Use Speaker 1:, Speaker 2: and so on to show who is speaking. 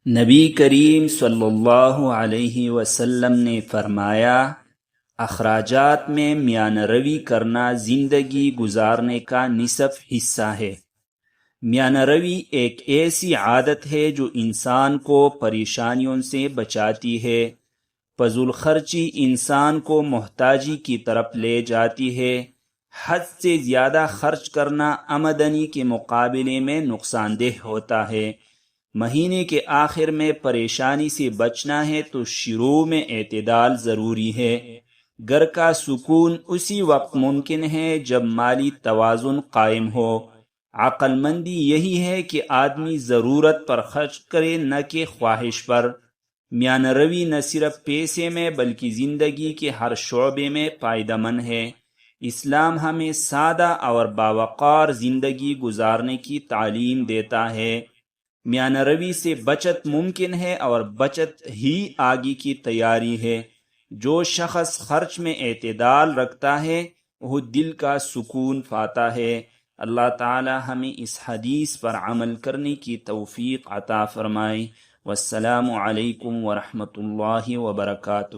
Speaker 1: نبی کریم صلی اللہ علیہ وسلم نے فرمایا، اخراجات میں میانہ روی کرنا زندگی گزارنے کا نصف حصہ ہے۔ میانہ روی ایک ایسی عادت ہے جو انسان کو پریشانیوں سے بچاتی ہے۔ فضول خرچی انسان کو محتاجی کی طرف لے جاتی ہے۔ حد سے زیادہ خرچ کرنا آمدنی کے مقابلے میں نقصان دہ ہوتا ہے۔ مہینے کے آخر میں پریشانی سے بچنا ہے تو شروع میں اعتدال ضروری ہے۔ گھر کا سکون اسی وقت ممکن ہے جب مالی توازن قائم ہو۔ عقل مندی یہی ہے کہ آدمی ضرورت پر خرچ کرے، نہ کہ خواہش پر۔ میانہ روی نہ صرف پیسے میں بلکہ زندگی کے ہر شعبے میں فائدہ مند ہے۔ اسلام ہمیں سادہ اور باوقار زندگی گزارنے کی تعلیم دیتا ہے۔ میانہ روی سے بچت ممکن ہے اور بچت ہی آگے کی تیاری ہے۔ جو شخص خرچ میں اعتدال رکھتا ہے وہ دل کا سکون پاتا ہے۔ اللہ تعالی ہمیں اس حدیث پر عمل کرنے کی توفیق عطا فرمائے۔ والسلام علیکم ورحمۃ اللہ وبرکاتہ۔